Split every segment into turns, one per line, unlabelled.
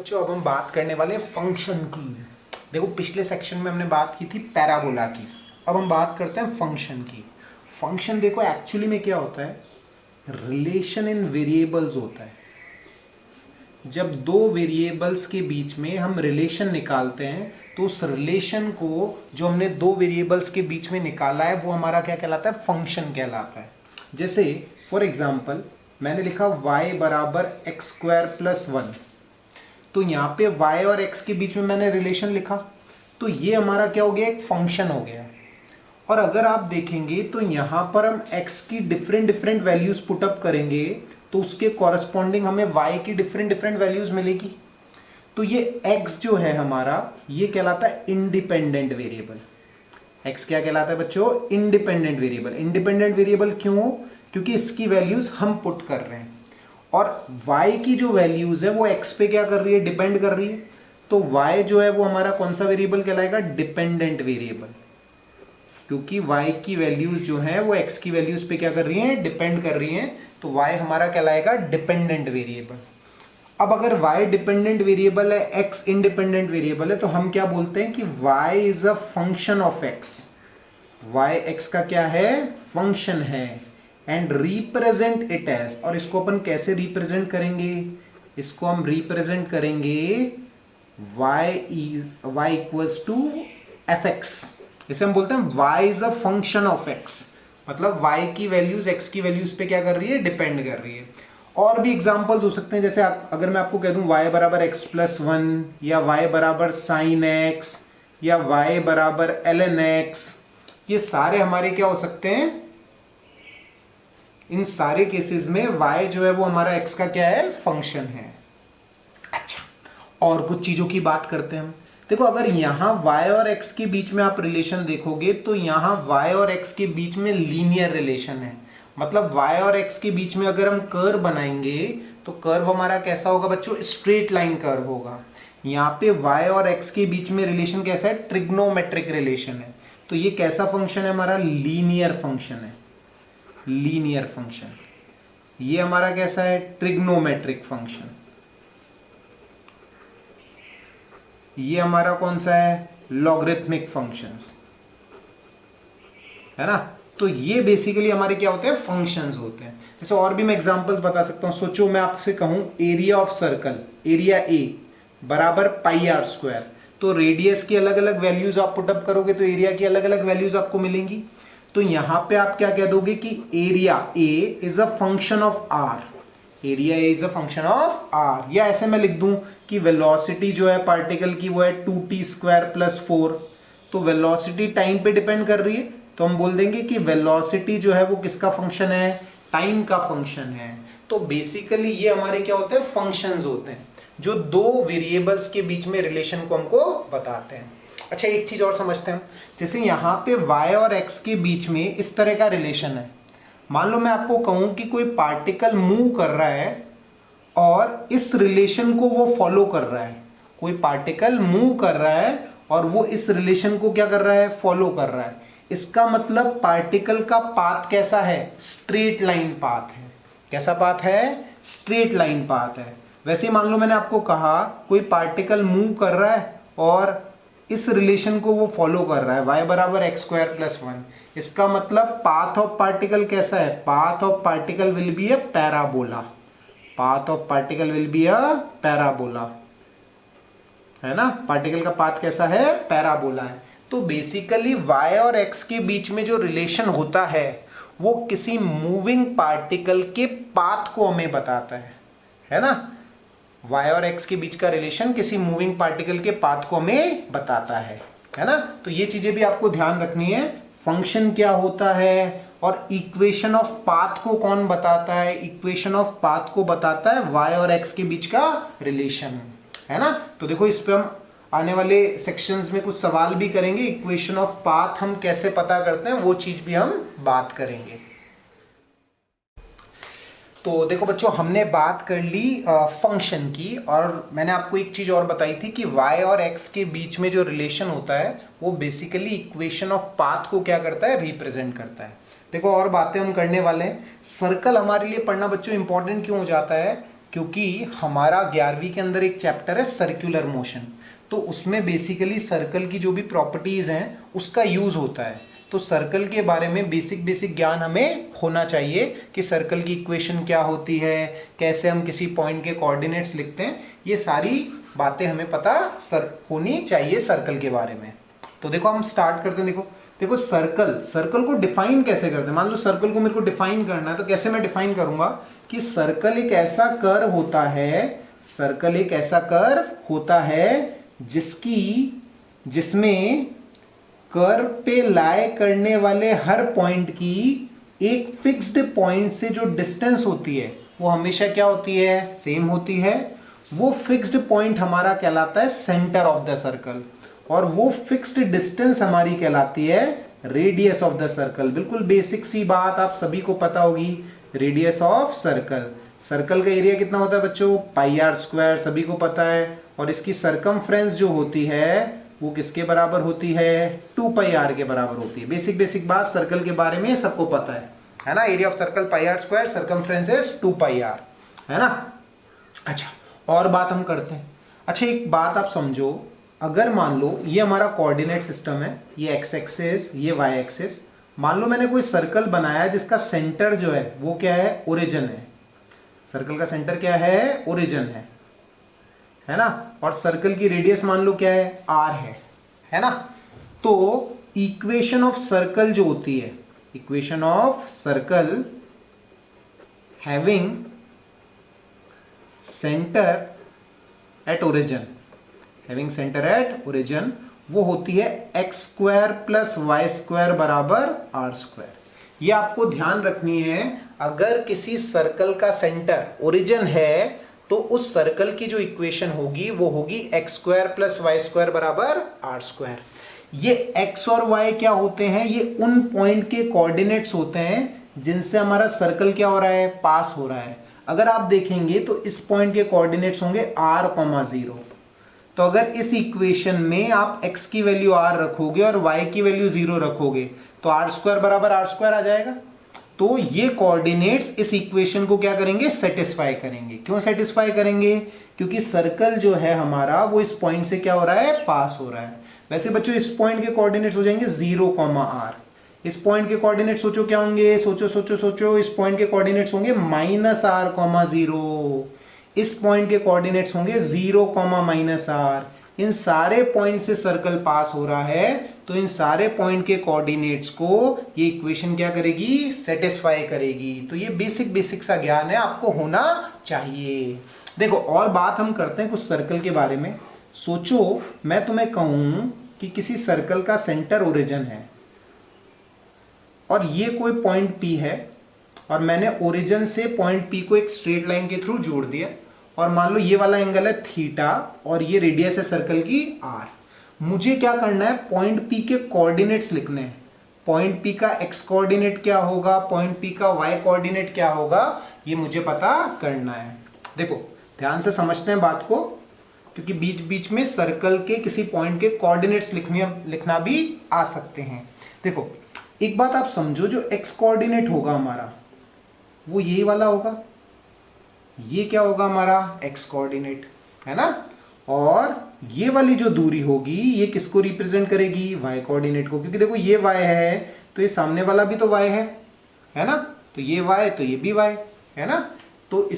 बच्चों अब हम बात करने वाले हैं फंक्शन की। देखो पिछले सेक्शन में हमने बात की थी पैराबोला की, अब हम बात करते हैं फंक्शन की। फंक्शन देखो एक्चुअली में क्या होता है, रिलेशन इन वेरिएबल्स होता है। जब दो वेरिएबल्स के बीच में हम रिलेशन निकालते हैं तो उस रिलेशन को जो हमने दो वेरिएबल्स के बीच में निकाला है वो हमारा क्या कहलाता है, फंक्शन कहलाता है। जैसे फॉर एग्जाम्पल मैंने लिखा y बराबर एक्स स्क्वायर प्लस 1, तो यहाँ पे y और x के बीच में मैंने रिलेशन लिखा, तो ये हमारा क्या हो गया, एक फंक्शन हो गया। और अगर आप देखेंगे तो यहाँ पर हम x की डिफरेंट डिफरेंट वैल्यूज पुटअप करेंगे तो उसके कॉरस्पॉन्डिंग हमें y की डिफरेंट डिफरेंट वैल्यूज मिलेगी। तो ये x जो है हमारा, ये कहलाता है इंडिपेंडेंट वेरिएबल। x क्या कहलाता है बच्चों, इंडिपेंडेंट वेरिएबल। इंडिपेंडेंट वेरिएबल क्यों, क्योंकि इसकी वैल्यूज हम पुट कर रहे हैं और y की जो वैल्यूज है वो x पे क्या कर रही है, डिपेंड कर रही है। तो y जो है वो हमारा कौन सा वेरिएबल कहलाएगा, डिपेंडेंट वेरिएबल, क्योंकि y की वैल्यूज जो है वो x की वैल्यूज पे क्या कर रही हैं, डिपेंड कर रही हैं। तो y हमारा कहलाएगा डिपेंडेंट वेरिएबल। अब अगर y डिपेंडेंट वेरिएबल है, x इंडिपेंडेंट वेरिएबल है, तो हम क्या बोलते हैं कि y is a function of x। y x का क्या है, फंक्शन है। एंड रिप्रेजेंट इट एज, और इसको अपन कैसे रिप्रेजेंट करेंगे, इसको हम रिप्रेजेंट करेंगे y equals to F X. इसे हम बोलते हैं y is a function of x, मतलब y की वैल्यूज x की वैल्यूज पे क्या कर रही है, डिपेंड कर रही है। और भी एग्जांपल्स हो सकते हैं, जैसे अगर मैं आपको कह दूं y बराबर एक्स प्लस 1, या y बराबर साइन x, या y बराबर ln x, ये सारे हमारे क्या हो सकते हैं, इन सारे केसेस में y जो है वो हमारा x का क्या है, फंक्शन है। अच्छा, और कुछ चीजों की बात करते हैं हम। देखो अगर यहां y और x के बीच में आप रिलेशन देखोगे तो यहां y और x के बीच में लीनियर रिलेशन है। मतलब y और x के बीच में अगर हम कर्व बनाएंगे तो कर्व हमारा कैसा होगा बच्चों, स्ट्रेट लाइन कर्व होगा। यहाँ पे y और x के बीच में रिलेशन कैसा है, ट्रिग्नोमेट्रिक रिलेशन है। तो ये कैसा फंक्शन है हमारा, लीनियर फंक्शन है। लीनियर फंक्शन, ये हमारा कैसा है, ट्रिग्नोमेट्रिक फंक्शन। ये हमारा कौन सा है, लॉगरिथमिक फंक्शंस, है ना। तो ये बेसिकली हमारे क्या होते हैं, फंक्शंस होते हैं। जैसे और भी मैं एग्जांपल्स बता सकता हूं। सोचो मैं आपसे कहूं area of circle, area A बराबर पाई आर स्क्वायर, तो रेडियस की अलग अलग वैल्यूज आप पुटअप करोगे तो एरिया की अलग अलग वैल्यूज आपको मिलेंगी। तो यहां पे आप क्या कह दोगे कि area A is a function of R, area A is a function of R. या ऐसे मैं लिख दूं कि वेलोसिटी जो है पार्टिकल की वो है 2t स्क्वायर प्लस 4, तो वेलोसिटी टाइम पे डिपेंड कर रही है, तो हम बोल देंगे कि वेलोसिटी जो है वो किसका फंक्शन है, टाइम का फंक्शन है। तो बेसिकली ये हमारे क्या होते हैं, फंक्शंस होते हैं जो दो वेरिएबल्स के बीच में रिलेशन को हमको बताते हैं। अच्छा एक चीज और समझते हैं, जैसे यहाँ पे y और x के बीच में इस तरह का रिलेशन है। मान लो मैं आपको कहूं कि कोई पार्टिकल मूव कर रहा है और इस रिलेशन को वो फॉलो कर रहा है। कोई पार्टिकल मूव कर रहा है और वो इस रिलेशन को क्या कर रहा है, फॉलो कर रहा है। इसका मतलब पार्टिकल का पाथ कैसा है, स्ट्रेट लाइन पाथ है। कैसा पाथ है, स्ट्रेट लाइन पाथ है। वैसे मान लो मैंने आपको कहा कोई पार्टिकल मूव कर रहा है और इस रिलेशन को वो फॉलो कर रहा है, y बराबर एक्स स्क्वायर प्लस 1। इसका मतलब पाथ ऑफ पार्टिकल कैसा है, path of particle will be a parabola. Path of particle will be a parabola, है ना। पार्टिकल का पाथ कैसा है, पैराबोला है। तो बेसिकली y और x के बीच में जो रिलेशन होता है वो किसी मूविंग पार्टिकल के पाथ को हमें बताता है ना। y और x के बीच का रिलेशन किसी मूविंग पार्टिकल के पाथ को हमें बताता है ना। तो ये चीजें भी आपको ध्यान रखनी है, फंक्शन क्या होता है और इक्वेशन ऑफ पाथ को कौन बताता है। इक्वेशन ऑफ पाथ को बताता है y और x के बीच का रिलेशन, है ना। तो देखो इस पे हम आने वाले सेक्शंस में कुछ सवाल भी करेंगे। इक्वेशन ऑफ पाथ हम कैसे पता करते हैं वो चीज भी हम बात करेंगे। तो देखो बच्चों हमने बात कर ली फंक्शन की, और मैंने आपको एक चीज और बताई थी कि y और x के बीच में जो रिलेशन होता है वो बेसिकली इक्वेशन ऑफ पाथ को क्या करता है, रिप्रेजेंट करता है। देखो और बातें हम करने वाले हैं। सर्कल हमारे लिए पढ़ना बच्चों इंपॉर्टेंट क्यों हो जाता है, क्योंकि हमारा 11वीं के अंदर एक चैप्टर है सर्कुलर मोशन, तो उसमें बेसिकली सर्कल की जो भी प्रॉपर्टीज हैं उसका यूज होता है। तो सर्कल के बारे में बेसिक ज्ञान हमें होना चाहिए कि सर्कल की इक्वेशन क्या होती है, कैसे हम किसी पॉइंट के कोऑर्डिनेट्स लिखते हैं, ये सारी बातें हमें पता होनी चाहिए सर्कल के बारे में। तो देखो हम स्टार्ट करते हैं। देखो सर्कल को डिफाइन कैसे करते हैं। मान लो सर्कल को मेरे को डिफाइन करना है, तो कैसे मैं डिफाइन करूंगा कि सर्कल एक ऐसा कर्व होता है, सर्कल एक ऐसा कर्व होता है जिसमें कर्व पे लाई करने वाले हर पॉइंट की एक फिक्स्ड पॉइंट से जो डिस्टेंस होती है वो हमेशा क्या होती है, सेम होती है। वो फिक्स्ड पॉइंट हमारा कहलाता है सेंटर ऑफ द सर्कल, और वो फिक्स्ड डिस्टेंस हमारी कहलाती है रेडियस ऑफ द सर्कल। बिल्कुल बेसिक सी बात आप सभी को पता होगी, रेडियस ऑफ सर्कल। सर्कल का एरिया कितना होता है बच्चों, पाई आर स्क्वायर, सभी को पता है। और इसकी सरकमफ्रेंस जो होती है वो किसके बराबर होती है, 2 पाई आर के बराबर होती है। बेसिक बात सर्कल के बारे में सबको पता है ना। Area of circle pi R square, circumference is 2 pi R, है ना। अच्छा, और बात हम करते हैं। अच्छा, एक बात आप समझो, अगर मान लो ये हमारा कोऑर्डिनेट सिस्टम है, ये एक्स एक्सिस, ये वाई एक्सिस। मान लो मैंने कोई सर्कल बनाया जिसका सेंटर जो है वो क्या है, ओरिजिन है। सर्कल का सेंटर क्या है, ओरिजिन है ना। और सर्कल की रेडियस मान लो क्या है, आर है ना। तो इक्वेशन ऑफ सर्कल जो होती है, equation of circle having centre at origin, having centre at origin, वो होती है X square plus Y square बराबर आर स्क्वायर। ये आपको ध्यान रखनी है। अगर किसी सर्कल का सेंटर ओरिजिन है तो उस सर्कल की जो इक्वेशन होगी वो होगी X square plus Y square बराबर आर स्क्वायर। ये एक्स और वाई क्या होते हैं, ये उन पॉइंट के कोऑर्डिनेट्स होते हैं जिनसे हमारा सर्कल क्या हो रहा है, पास हो रहा है। अगर आप देखेंगे तो इस पॉइंट के कोऑर्डिनेट्स होंगे r, 0। तो अगर इस इक्वेशन में आप x की वैल्यू r रखोगे और y की वैल्यू 0 रखोगे तो आर स्क्वायर बराबर आर स्क्वायर आ जाएगा। तो ये कोऑर्डिनेट्स इस इक्वेशन को क्या करेंगे, सेटिस्फाई करेंगे। क्यों सेटिस्फाई करेंगे, क्योंकि सर्कल जो है हमारा वो इस पॉइंट से क्या हो रहा है, पास हो रहा है। वैसे बच्चों इस पॉइंट के कोऑर्डिनेट्स हो जाएंगे 0, r। इस पॉइंट के कोऑर्डिनेट्स सोचो क्या होंगे, सोचो इस पॉइंट के कोऑर्डिनेट्स होंगे -r, 0। इस पॉइंट के कोऑर्डिनेट्स होंगे 0, -r। इन सारे पॉइंट से सर्कल पास हो रहा है, तो इन सारे पॉइंट के कोऑर्डिनेट्स को ये इक्वेशन क्या करेगी, सेटिस्फाई करेगी। तो ये बेसिक सा ज्ञान है, आपको होना चाहिए। देखो और बात हम करते हैं कुछ सर्कल के बारे में। सोचो मैं तुम्हें कहूं कि किसी सर्कल का सेंटर ओरिजिन है और ये कोई पॉइंट P है, और मैंने ओरिजिन से पॉइंट P को एक स्ट्रेट लाइन के थ्रू जोड़ दिया, और मान लो ये वाला एंगल है थीटा और ये रेडियस है सर्कल की r। मुझे क्या करना है, पॉइंट P के कोऑर्डिनेट्स लिखने हैं। पॉइंट P का x कोऑर्डिनेट क्या होगा, पॉइंट P का y कोऑर्डिनेट क्या होगा, ये मुझे पता करना है। देखो ध्यान से समझते हैं बात को, क्योंकि बीच बीच में सर्कल के किसी पॉइंट के कोऑर्डिनेट्स लिखना भी आ सकते हैं। देखो एक बात आप समझो, जो x कोऑर्डिनेट होगा हमारा वो यही वाला होगा, ये क्या होगा हमारा x कोऑर्डिनेट, है ना। और ये वाली जो दूरी होगी ये किसको रिप्रेजेंट करेगी, y कोऑर्डिनेट को, क्योंकि देखो ये y है तो ये सामने वाला भी तो y है ना। तो ये y तो ये भी y है ना। तो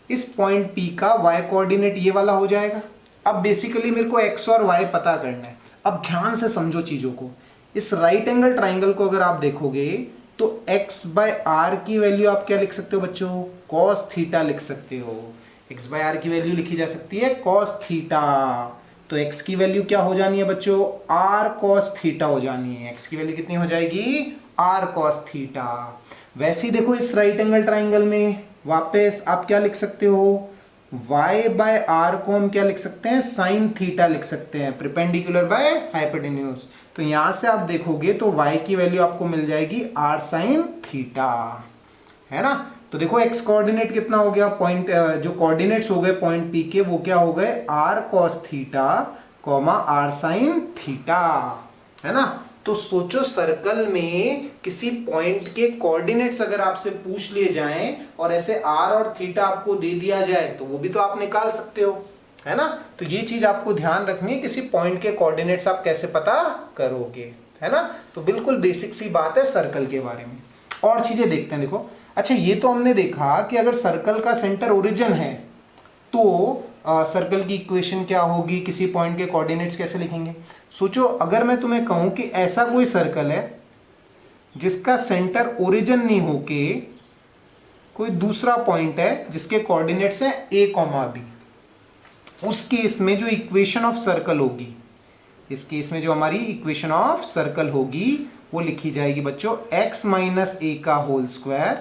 इस पॉइंट P का y कोऑर्डिनेट ये वाला हो जाएगा। अब बेसिकली मेरे को x और y पता करना है। अब ध्यान से समझो चीजों को। इस राइट एंगल ट्राइंगल को अगर आप देखोगे तो x/r की वैल्यू आप क्या लिख सकते हो बच्चों, cos थीटा लिख सकते हो। x/r की वैल्यू लिखी जा सकती है cos थीटा। तो x की वैल्यू क्या हो जानी है बच्चों, r cos थीटा हो जानी है। x की वैल्यू कितनी हो जाएगी, r cos थीटा। वैसे ही देखो इस राइट एंगल ट्राइंगल में वापस आप क्या लिख सकते हो, y/r को हम क्या लिख सकते हैं, sin थीटा लिख सकते हैं, परपेंडिकुलर बाय हाइपोटेन्यूज। तो यहां से आप देखोगे तो y की वैल्यू आपको मिल जाएगी r sin थीटा, है ना। तो देखो x कोऑर्डिनेट कितना हो गया, पॉइंट जो कोऑर्डिनेट्स हो गए पॉइंट P के वो क्या हो गए, r cos theta, r sin theta, है ना। तो सोचो सर्कल में किसी पॉइंट के कोऑर्डिनेट्स अगर आपसे पूछ लिए जाएं और ऐसे आर और थीटा आपको दे दिया जाए तो वो भी तो आप निकाल सकते हो, है ना। तो ये चीज आपको ध्यान रखनी है, किसी पॉइंट के कोऑर्डिनेट्स आप कैसे पता करोगे, है ना। तो बिल्कुल बेसिक सी बात है सर्कल के बारे में। और चीजें देखते हैं, देखो अच्छा ये तो हमने देखा कि अगर सर्कल का सेंटर ओरिजिन है तो सर्कल की इक्वेशन क्या होगी, किसी पॉइंट के कोऑर्डिनेट्स कैसे लिखेंगे। सोचो अगर मैं तुम्हें कहूं कि ऐसा कोई सर्कल है जिसका सेंटर ओरिजिन नहीं होके कोई दूसरा पॉइंट है जिसके कोऑर्डिनेट्स हैं a, b, उस केस में जो इक्वेशन ऑफ सर्कल होगी, इस केस में जो हमारी इक्वेशन ऑफ सर्कल होगी वो लिखी जाएगी बच्चों x माइनस ए का whole square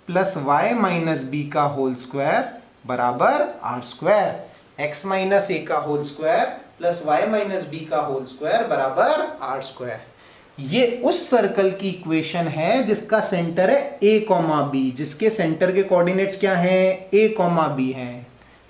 plus Y minus B का होल स्क्वायर बराबर R square. x minus A का whole square plus Y minus B का होल स्क्वायर बराबर आर स्क्वायर। ये उस सर्कल की इक्वेशन है जिसका सेंटर है a, b, जिसके सेंटर के कोऑर्डिनेट्स क्या हैं a, b हैं,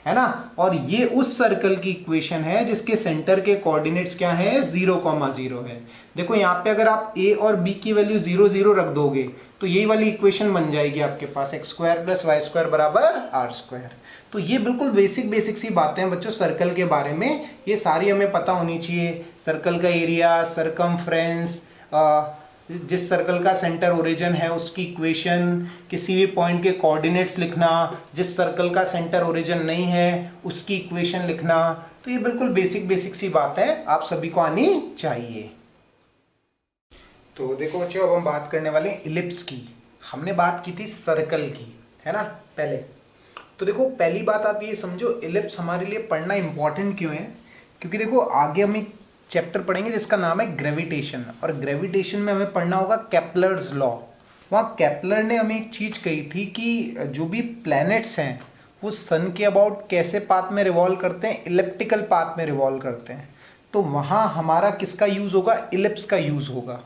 है ना। और ये उस सर्कल की इक्वेशन है जिसके सेंटर के कोऑर्डिनेट्स क्या हैं 0, 0 है। देखो यहाँ पे अगर आप a और b की वैल्यू 0, 0 रख दोगे तो यही वाली इक्वेशन बन जाएगी आपके पास x square plus Y square बराबर आर स्क्वायर। तो ये बिल्कुल बेसिक सी बातें हैं बच्चों सर्कल के बारे में, ये सारी हमें पता होनी चाहिए। सर्कल का एरिया, सरकमफ्रेंस, जिस सर्कल का सेंटर ओरिजिन है उसकी इक्वेशन, किसी भी पॉइंट के कोऑर्डिनेट्स लिखना, जिस सर्कल का सेंटर ओरिजिन नहीं है उसकी इक्वेशन लिखना। तो ये बिल्कुल बेसिक सी बात है, आप सभी को आनी चाहिए। तो देखो बच्चों अब हम बात करने वाले हैं इलिप्स की। हमने बात की थी सर्कल की, है ना पहले। तो देखो पहली बात आप ये समझो इलिप्स हमारे लिए पढ़ना इंपॉर्टेंट क्यों है, क्योंकि देखो आगे हम एक चैप्टर पढ़ेंगे जिसका नाम है ग्रेविटेशन, और ग्रेविटेशन में हमें पढ़ना होगा केपलर्स लॉ। वहाँ केपलर ने हमें एक चीज कही थी कि जो भी प्लैनेट्स हैं वो सन के अबाउट कैसे पाथ में रिवॉल्व करते हैं, इलिप्टिकल पाथ में रिवॉल्व करते हैं। तो वहाँ हमारा किसका यूज होगा, इलिप्स का यूज होगा।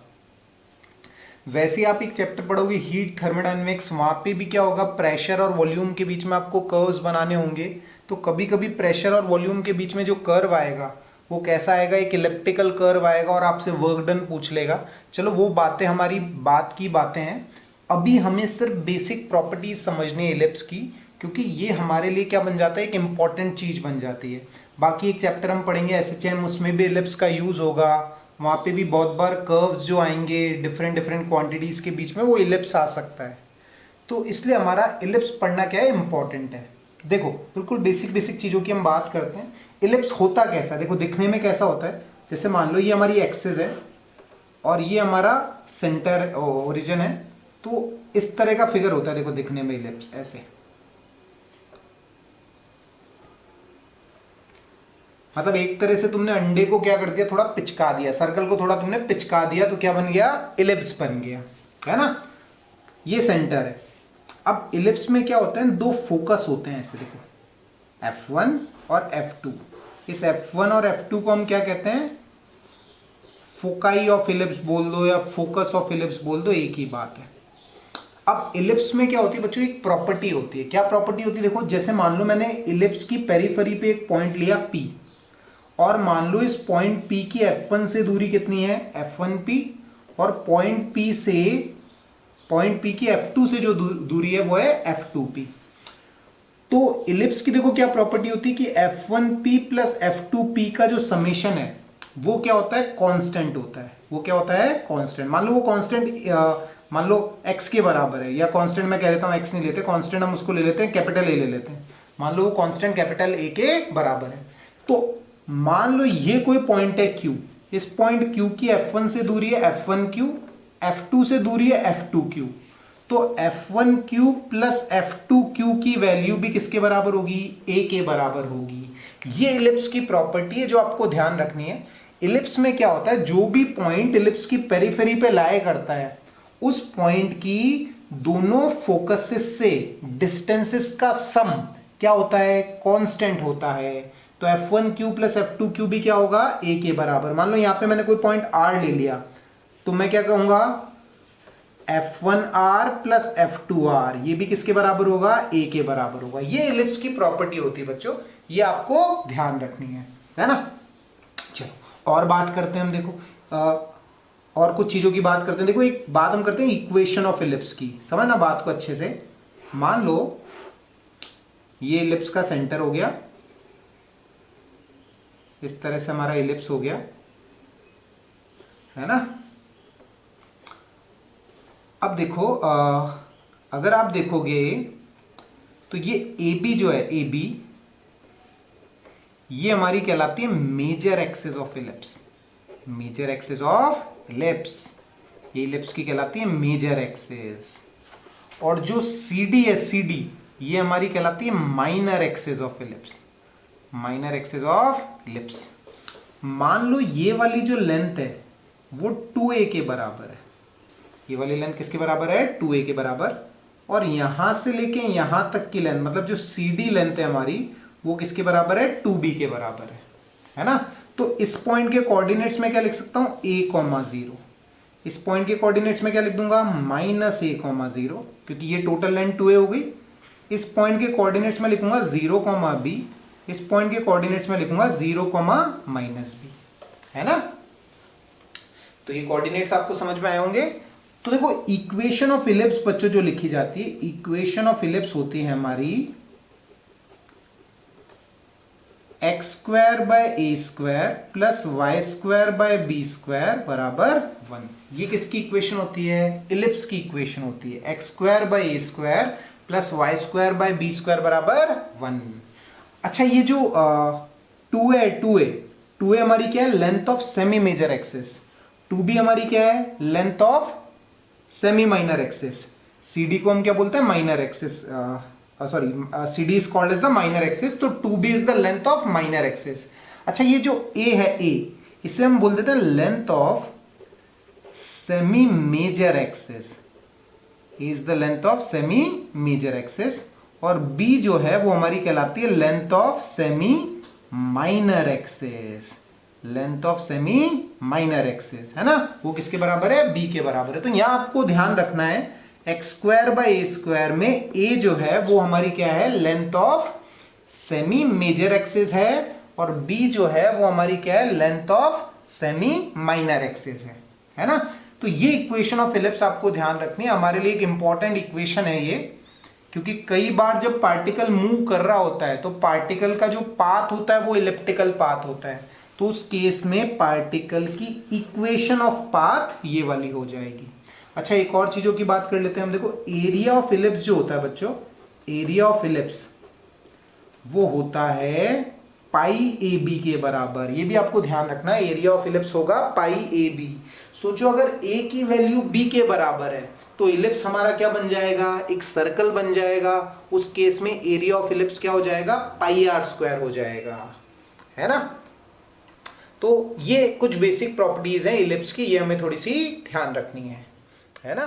वैसे आप एक चैप्टर पढ़ोगे हीट थर्मोडायनेमिक्स, वहां पे भी क्या होगा, प्रेशर और वॉल्यूम के बीच में आपको कर्व्स बनाने होंगे। तो कभी कभी प्रेशर और वॉल्यूम के बीच में जो कर्व आएगा वो कैसा आएगा, एक इलिप्टिकल कर्व आएगा और आपसे वर्क डन पूछ लेगा। चलो वो बातें हमारी बात की बातें हैं, अभी हमें सिर्फ बेसिक प्रॉपर्टीज समझनी है इलिप्स की, क्योंकि ये हमारे लिए क्या बन जाता है, एक इंपॉर्टेंट चीज बन जाती है। बाकी एक चैप्टर हम पढ़ेंगे SHM, उसमें भी इलिप्स का यूज होगा। वहाँ पे भी बहुत बार कर्व्स जो आएंगे डिफरेंट क्वांटिटीज के बीच में वो इलिप्स आ सकता है। तो इसलिए हमारा इलिप्स पढ़ना क्या है, इंपॉर्टेंट है। देखो बिल्कुल बेसिक चीजों की हम बात करते हैं। इलिप्स होता कैसा, देखो दिखने में कैसा होता है, जैसे मान लो ये हमारी एक्सिस है और ये हमारा सेंटर ओरिजिन है, तो इस तरह का फिगर होता है। देखो दिखने में इलिप्स ऐसे, मतलब एक तरह से तुमने अंडे को क्या कर दिया, थोड़ा पिचका दिया, सर्कल को थोड़ा तुमने पिचका दिया, तो क्या बन गया, इलिप्स बन गया, है ना। ये सेंटर है। अब इलिप्स में क्या होता है, दो फोकस होते हैं ऐसे, देखो F1 और F2। इस F1 और F2 को हम क्या कहते हैं, फोकाई ऑफ इलिप्स बोल दो या फोकस ऑफ इलिप्स बोल दो, एक ही बात है। अब इलिप्स में क्या होती है बच्चों, एक प्रॉपर्टी होती है। क्या प्रॉपर्टी होती है, देखो जैसे मान लो मैंने इलिप्स की पेरिफेरी पे एक पॉइंट लिया P, और मान लो इस पॉइंट P की F1 से दूरी कितनी है, F1P, और पॉइंट P की F2 से जो दूरी है वो है F2P। तो इलिप्स की देखो क्या प्रॉपर्टी होती है कि F1P प्लस F2P का जो समेशन है वो क्या होता है, कांस्टेंट होता है। वो क्या होता है, कांस्टेंट। मान लो वो कांस्टेंट मान लो x के बराबर है, या कांस्टेंट मैं कह देता हूं, x नहीं लेते कांस्टेंट, हम उसको ले लेते हैं कैपिटल A ले लेते हैं। मान लो वो कांस्टेंट कैपिटल A के बराबर है। तो मान लो ये कोई पॉइंट है Q, इस पॉइंट Q की F1 से दूरी है F1Q, F2 से दूरी है F2Q। तो F1Q प्लस F2Q की वैल्यू भी किसके बराबर होगी, A के बराबर होगी। ये इलिप्स की प्रॉपर्टी है जो आपको ध्यान रखनी है। इलिप्स में क्या होता है, जो भी पॉइंट इलिप्स की पेरिफेरी पे लाया करता है उस पॉइंट की दोनों फोकसेस से डिस्टेंसेस का सम क्या होता है, कांस्टेंट होता है। तो F1Q प्लस F2Q भी क्या होगा, A के बराबर। मान लो यहां पे मैंने कोई पॉइंट R ले लिया, तो मैं क्या कहूंगा, F1R प्लस F2R, ये भी किसके बराबर होगा, A के बराबर होगा। ये इलिप्स की प्रॉपर्टी होती है बच्चों, ये आपको ध्यान रखनी है ना। चलो और बात करते हैं हम। देखो और कुछ चीजों की बात करते हैं। देखो एक बात हम करते हैं इक्वेशन ऑफ इलिप्स की, समझना बात को अच्छे से। मान लो ये इलिप्स का सेंटर हो गया, इस तरह से हमारा इलिप्स हो गया, है ना। अब देखो अगर आप देखोगे तो ये ए बी जो है, ए बी ये हमारी कहलाती है major axis of ellipse. Major axis of ellipse, ये इलिप्स की कहलाती है मेजर एक्सिस। और जो सी डी है, सी डी ये हमारी कहलाती है minor axis of ellipse. Minor axis of ellipse. मान लो ये वाली जो लेंथ है वो 2a के बराबर है। ये वाली लेंथ किसके बराबर है? 2a के बराबर। और यहां से लेके यहां तक की लेंथ, मतलब जो CD लेंथ है हमारी, वो किसके बराबर है? 2b के बराबर है ना। तो इस पॉइंट के कोऑर्डिनेट्स में क्या लिख सकता हूं? a,0। इस पॉइंट के कोऑर्डिनेट्स में क्या लिख दूंगा? -a,0, क्योंकि ये टोटल लेंथ 2a हो गई। इस पॉइंट के कोऑर्डिनेट्स में लिखूंगा 0,b। इस पॉइंट के कोऑर्डिनेट्स में लिखूंगा 0,-b, है ना। तो ये कोऑर्डिनेट्स आपको समझ में आए होंगे। तो देखो इक्वेशन ऑफ इलिप्स बच्चों जो लिखी जाती है, इक्वेशन ऑफ इलिप्स होती है हमारी x² bye a² plus y² bye b² बराबर 1। ये किसकी इक्वेशन होती है? इलिप्स की इक्वेशन होती है। x² bye a² plus y² bye b² बराबर 1। अच्छा ये जो 2a हमारी क्या है? Length of semi major axis. 2b हमारी क्या है? Length of semi minor axis. CD को हम क्या बोलते हैं? Minor axis. Sorry, CD is called as the minor axis. तो 2b is the length of minor axis. अच्छा ये जो a है, a इसे हम बोल देते हैं length of semi major axis. Is the length of semi major axis. और b जो है वो हमारी कहलाती है length of semi minor axis. Length of semi minor axis, है ना। वो किसके बराबर है? b के बराबर है। तो यहां आपको ध्यान रखना है x² बाय a² में a जो है वो हमारी क्या है? Length of semi major axis है। और b जो है वो हमारी क्या है? Length of semi minor axis है ना। तो ये इक्वेशन ऑफ इलिप्स आपको ध्यान रखनी है, हमारे लिए एक इंपॉर्टेंट इक्वेशन है ये। क्योंकि कई बार जब पार्टिकल मूव कर रहा होता है तो पार्टिकल का जो पाथ होता है वो इलिप्टिकल पाथ होता है। तो उस केस में पार्टिकल की इक्वेशन ऑफ पाथ ये वाली हो जाएगी। अच्छा एक और चीजों की बात कर लेते हैं हम। देखो एरिया ऑफ इलिप्स जो होता है बच्चों, एरिया ऑफ इलिप्स वो होता है πAB के बराबर। ये भी आपको ध्यान रखना है, एरिया ऑफ इलिप्स होगा πAB। सोचो अगर a की वैल्यू b के बराबर है तो इलिप्स हमारा क्या बन जाएगा? एक सर्कल बन जाएगा। उस केस में एरिया ऑफ इलिप्स क्या हो जाएगा? πr² हो जाएगा, है ना। तो ये कुछ बेसिक प्रॉपर्टीज हैं इलिप्स की, ये हमें थोड़ी सी ध्यान रखनी है ना।